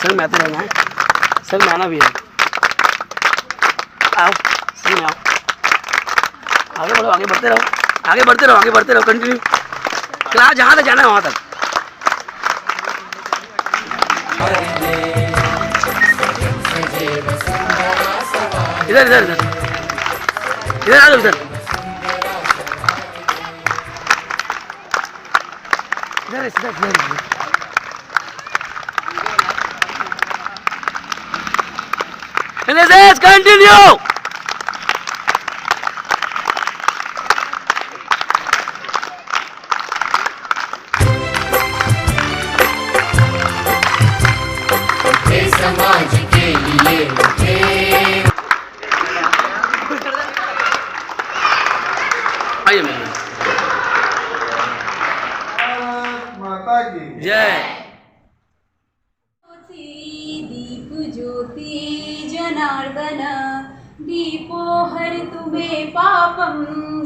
संग में आते रहना है, संग में आना भी है। आओ संग में आओ, आगे बढ़ो, आगे बढ़ते रहो, आगे बढ़ते रहो, आगे बढ़ते रहो, कंटिन्यू। क्लास जहाँ तक जाना है वहाँ तक। इधर इधर इधर इधर आ जाओ, इधर इधर इधर इधर। NSS continue. समाज के लिए उठे। आइए मैम। माता की जय। दीप ज्योति जनार्दन, दीपो हर तुम्हें पापम,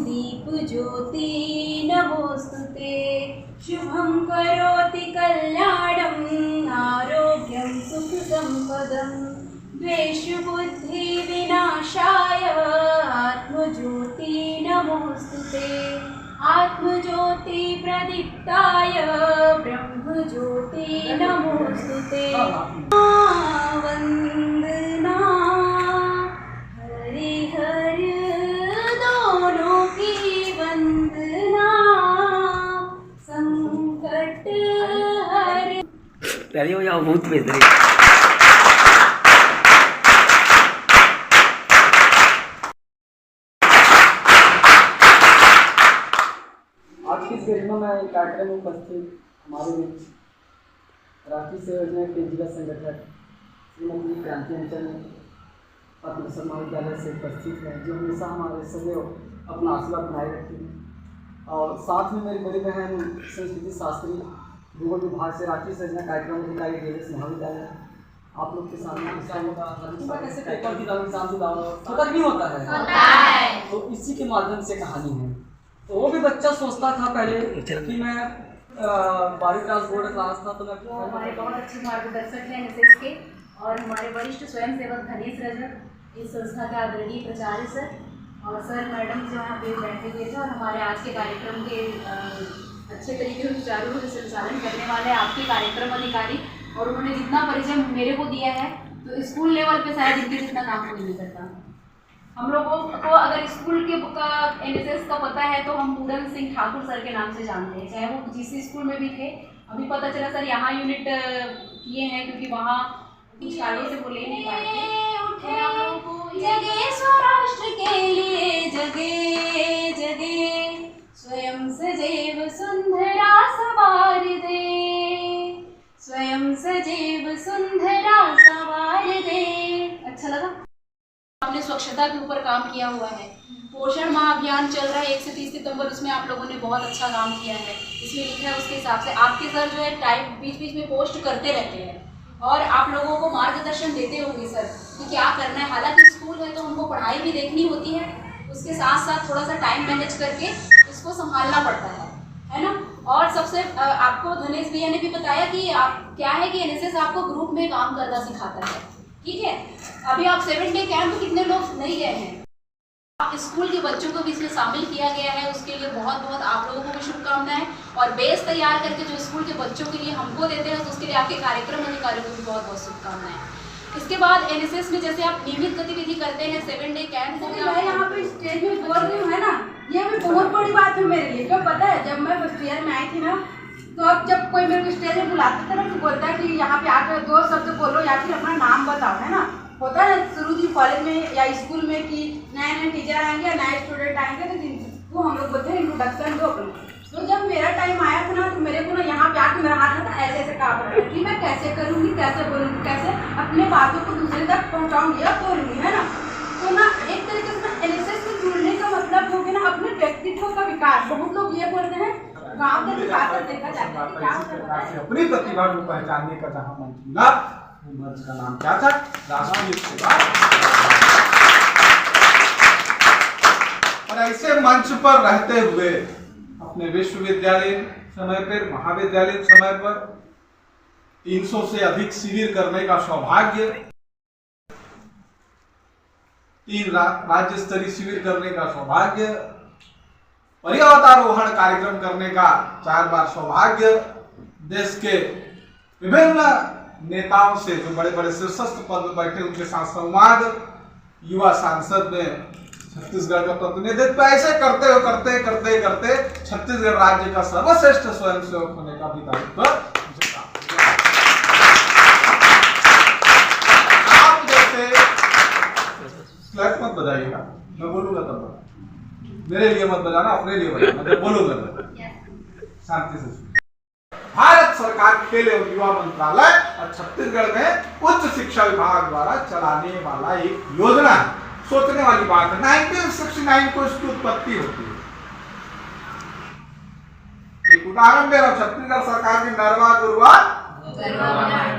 दीप ज्योति नमोस्तुते। शुभं करोति कल्याणं, आरोग्यं सुख संपदं, द्वेष बुद्धि विनाशाय, आत्मज्योति नमोस्तुते। आत्मज्योति प्रदीप्ताय, ब्रह्मज्योति नमोस्तुते। वंदना हरि हर दोनों की वंदना, संकट हर। पहले हो जाओ, बहुत बेहतरीन। आज की इस गरिमा में कार्यक्रम में उपस्थित हमारे बीच राष्ट्रीय सेवा योजना के जिला संगठक श्रीमती क्रांति अंचल पद्मश्री महाविद्यालय से उपस्थित है, जो हमेशा हमारे सदैव अपना आशीर्वाद बनाए रखती है। और साथ में मेरी बड़ी बहन संस्कृति शास्त्री भूगोल विभाग से राष्ट्रीय योजना कार्यक्रम अधिकारी देवेश महाविद्यालय। आप लोग के सामने कैसे पेपर की एग्जाम नहीं होता है, तो इसी के माध्यम से कहानी है। तो वो भी बच्चा सोचता था पहले कि मैं 12वीं क्लास बोर्ड क्लास था, तो मैं हमारे बहुत अच्छे मार्गदर्शक हैं NSS के, और हमारे वरिष्ठ स्वयंसेवक धनेश रजक, इस संस्था के आदरणीय प्राचार्य सर और सर मैडम जो यहाँ पे बैठे हुए थे, और हमारे आज के कार्यक्रम के अच्छे तरीके से सुचारू रूप से संचालन करने वाले आपके कार्यक्रम अधिकारी, और उन्होंने जितना परिचय मेरे को दिया है, तो स्कूल लेवल पे शायद इनके जितना काम कोई नहीं करता। हम लोगों को अगर स्कूल के NSS का पता है, तो हम पूरन सिंह ठाकुर सर के नाम से जानते हैं, चाहे वो जिस स्कूल में भी थे। अभी पता चला सर यहाँ यूनिट किए हैं, क्योंकि वहाँ कुछ कार्यों से बोले नहीं पाए थे। हम लोगों को जगे स्वराष्ट्र के लिए, जगे जगे स्वयं सजैव सुंदरा सवार दे, स्वयं सजैव सुंदरा सवार दे। अच्छा लगा? हमने स्वच्छता के ऊपर काम किया हुआ है। पोषण माह अभियान चल रहा है 1 से 30 सितंबर, उसमें आप लोगों ने बहुत अच्छा काम किया है। इसमें लिखा है उसके हिसाब से आपके सर जो है टाइप बीच बीच में पोस्ट करते रहते हैं, और आप लोगों को मार्गदर्शन देते होंगे सर कि क्या करना है। हालांकि स्कूल है तो उनको पढ़ाई भी देखनी होती है, उसके साथ साथ थोड़ा सा टाइम मैनेज करके इसको संभालना पड़ता है ना। और सबसे आपको धनेश भैया ने भी बताया कि आप क्या है कि NSS आपको ग्रुप में काम करना सिखाता है, ठीक है। अभी आप 7 डे कैंप कितने लोग नहीं गए हैं, स्कूल के बच्चों को भी इसमें शामिल किया गया है, उसके लिए बहुत बहुत आप लोगों को भी शुभकामनाएं। और बेस तैयार करके जो स्कूल के बच्चों के लिए हमको देते हैं, तो उसके लिए आपके कार्यक्रम अधिकारियों को भी बहुत बहुत शुभकामनाएं। इसके बाद NSS में जैसे आप नियमित गतिविधि करते हैं, 7 डे कैंप हो गया। मैं यहाँ पे स्टेज में बोल रही हूँ है ना, ये भी बहुत बड़ी बात है मेरे लिए। क्यों पता है, जब मैं फर्स्ट ईयर में आई थी ना, तो अब जब कोई मेरे को स्टेज में बुलाता था ना, तो बोलता है कि यहाँ पे आकर 2 शब्द बोलो या फिर अपना नाम बताओ, है ना। होता है शुरू जी कॉलेज में या स्कूल में कि नए टीचर आएंगे, नए स्टूडेंट आएंगे, तो हम लोग बोलते हैं इंट्रोडक्शन दो अपना। तो जब मेरा टाइम आया था ना, तो मेरे को ना यहाँ पे आके मेरा हाथ था ऐसे ऐसे काम करता है कि मैं कैसे करूँगी, कैसे बोलूँगी, कैसे अपने बातों को दूसरे तक पहुँचाऊँगी या बोलूँगी, है ना। तो ना एक तरीके से NSS में जुड़ने का मतलब हो गया ना अपने व्यक्तित्व का विकास। बहुत लोग ये बोलते हैं गाँव का विकास देखा जाता है, क्या होता है अपनी प्रतिभा को पहचानने का जहाँ मंच मिला, मंच का नाम क्या था? राष्ट्रीय सेवा। और ऐसे मंच पर रहते हुए अपने विश्वविद्यालय समय पर, महाविद्यालय समय पर 300 से अधिक शिविर करने का सौभाग्य, 3 राज्य स्तरीय शिविर करने का सौभाग्य, पर्वतारोहण कार्यक्रम करने का 4 बार सौभाग्य, देश के विभिन्न नेताओं से जो बड़े बड़े शीर्षस्थ पद पर बैठे उनके साथ संवाद, युवा सांसद में छत्तीसगढ़ का प्रतिनिधित्व, ऐसे करते छत्तीसगढ़ राज्य का सर्वश्रेष्ठ स्वयंसेवक होने का भी दायित्व मुझे प्राप्त हुआ। आप जैसे क्लैप मत बजाइएगा, मैं बोलूंगा तब बजाना, मेरे लिए मत बजाना, अपने लिए बजाना, जब बोलूंगा तब शांति से। भारत सरकार खेल एवं युवा मंत्रालय और छत्तीसगढ़ में उच्च शिक्षा विभाग द्वारा चलाने वाला एक योजना है। सोचने वाली बात है, 1969 को इसकी उत्पत्ति होती है। एक उदाहरण दे रहा हूं, छत्तीसगढ़ सरकार की नरवा गुरुआ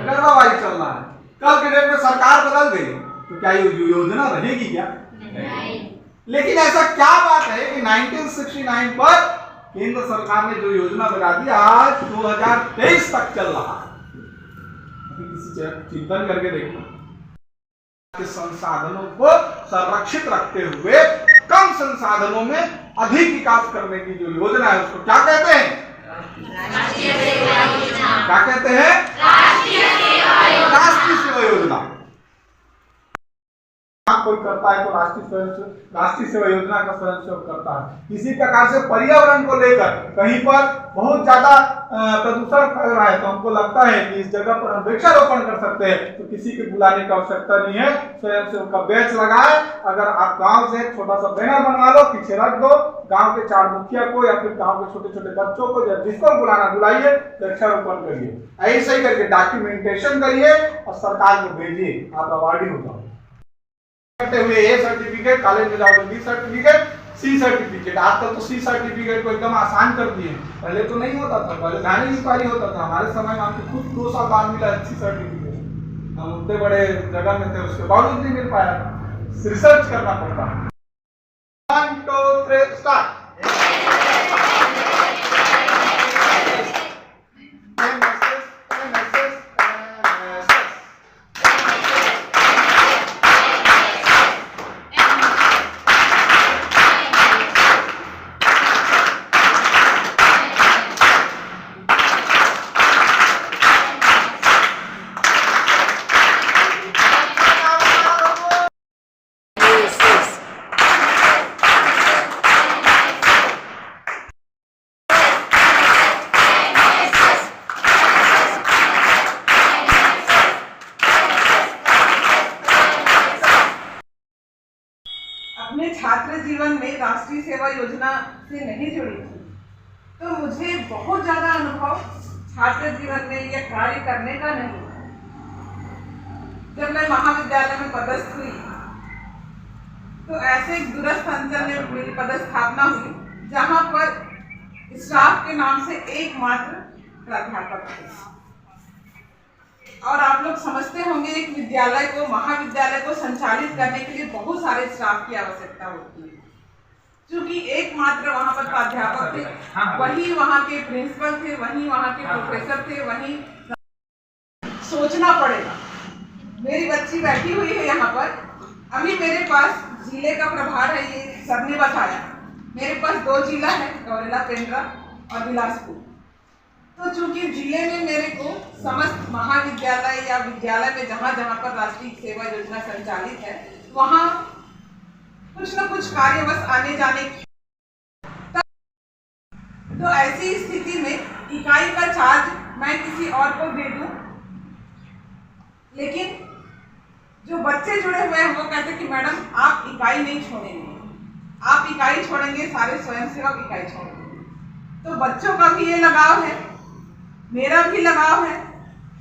गरबावाई चल रहा है। कल के डेट में सरकार बदल गई तो क्या ये योजना रहेगी क्या? नहीं। लेकिन ऐसा क्या बात है कि 1969 पर केंद्र सरकार ने जो योजना बना दी, आज 2023 तक चल रहा है। किसी चिंतन करके देखो, के संसाधनों को संरक्षित रखते हुए कम संसाधनों में अधिक विकास करने की जो योजना है उसको क्या कहते हैं? राष्ट्रीय सेवा योजना। क्या कहते हैं? राष्ट्रीय सेवा योजना। कोई करता है तो राष्ट्रीय सेवा योजना का स्वयंसेवक करता है। इसी प्रकार से पर्यावरण को लेकर कहीं पर बहुत ज्यादा प्रदूषण फैल रहा है तो हमको लगता है कि इस जगह पर हम वृक्षारोपण कर सकते हैं, तो किसी के बुलाने का आवश्यकता नहीं है, स्वयंसेवक का बैच लगाए। अगर आप गांव से छोटा सा बैनर बनवा लो, पीछे रख दो, गांव के 4 मुखिया को या फिर गांव के छोटे छोटे बच्चों को, जब जिसको बुलाना बुलाइए, वृक्षारोपण करिए, ऐसे ही करके डॉक्यूमेंटेशन करिए और सरकार को भेजिए, आप अवार्डी हो जाओ। करते हुए ए सर्टिफिकेट, कॉलेज में जाओगे बी सर्टिफिकेट, सी सर्टिफिकेट। आजकल तो सी सर्टिफिकेट को एकदम आसान कर दिए, पहले तो नहीं होता था, पहले धानी इंक्वायरी होता था। हमारे समय में हमको खुद 2 साल बाद मिला सी सर्टिफिकेट, हम उतने बड़े जगह में थे, उसके बावजूद नहीं मिल पाया था, रिसर्च करना पड़ता। 1 2 3 स्टार्ट। अपने छात्र जीवन में राष्ट्रीय सेवा योजना से नहीं जुड़ी थी, तो मुझे बहुत ज़्यादा अनुभव छात्र जीवन में यह कार्य करने का नहीं था। जब मैं महाविद्यालय में पदस्थ हुई तो ऐसे एक दूरस्थ अंचल में मेरी पदस्थापना हुई जहाँ पर स्टाफ के नाम से एकमात्र प्राध्यापक थे। और आप लोग समझते होंगे एक विद्यालय को, महाविद्यालय को संचालित करने के लिए बहुत सारे स्टाफ की आवश्यकता होती है। क्योंकि एकमात्र वहाँ पर प्राध्यापक थे, वही वहाँ के प्रिंसिपल थे, वही वहाँ के प्रोफेसर थे, वही सोचना पड़ेगा। मेरी बच्ची बैठी हुई है यहाँ पर, अभी मेरे पास जिले का प्रभार है, ये सबने बताया। मेरे पास 2 जिला है, गौरेला पेंड्रा और बिलासपुर। तो चूंकि जिले में मेरे को समस्त महाविद्यालय या विद्यालय में जहाँ जहाँ पर राष्ट्रीय सेवा योजना संचालित है वहाँ कुछ न कुछ कार्यवश आने जाने की, तो ऐसी स्थिति में इकाई का चार्ज मैं किसी और को दे दूं, लेकिन जो बच्चे जुड़े हुए हैं वो कहते कि मैडम आप इकाई नहीं छोड़ेंगे, आप इकाई छोड़ेंगे सारे स्वयंसेवक इकाई छोड़ेंगे। तो बच्चों का भी ये लगाव है, मेरा भी लगाव है।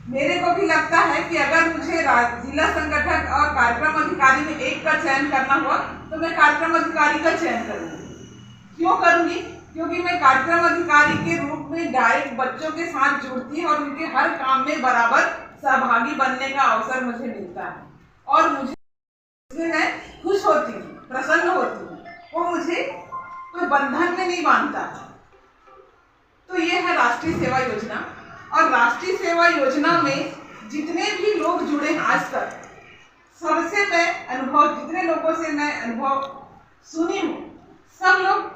मेरे को भी लगता है कि अगर मुझे जिला संगठक और कार्यक्रम अधिकारी में एक का चयन करना हुआ तो मैं कार्यक्रम अधिकारी का चयन करूंगी। क्यों करूंगी? क्योंकि मैं कार्यक्रम अधिकारी के रूप में डायरेक्ट बच्चों के साथ जुड़ती है और उनके हर काम में बराबर सहभागी बनने का अवसर मुझे मिलता है और मुझे मैं खुश होती हूँ, प्रसन्न होती हूँ। वो मुझे कोई बंधन में नहीं बांधता। तो ये है राष्ट्रीय सेवा योजना। और राष्ट्रीय सेवा योजना में जितने भी लोग जुड़े हैं आज तक, सबसे मैं अनुभव, जितने लोगों से मैं अनुभव सुनी हूँ, सब लोग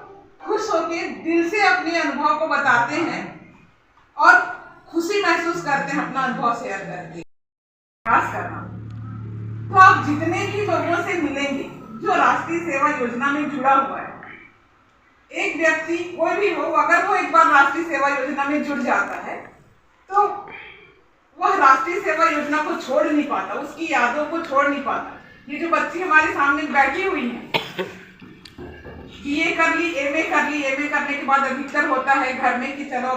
खुश होकर दिल से अपने अनुभव को बताते हैं और खुशी महसूस करते हैं अपना अनुभव शेयर करके। खास करना तो आप जितने भी लोगों से मिलेंगे जो राष्ट्रीय सेवा योजना में जुड़ा हुआ है, एक व्यक्ति कोई भी हो, अगर वो एक बार राष्ट्रीय सेवा योजना में जुड़ जाता है तो वह राष्ट्रीय सेवा योजना को छोड़ नहीं पाता, उसकी यादों को छोड़ नहीं पाता। ये जो बच्ची हमारे सामने बैठी हुई है, बीए कर ली, एमए कर ली, एमए करने के बाद अधिकतर होता है घर में कि चलो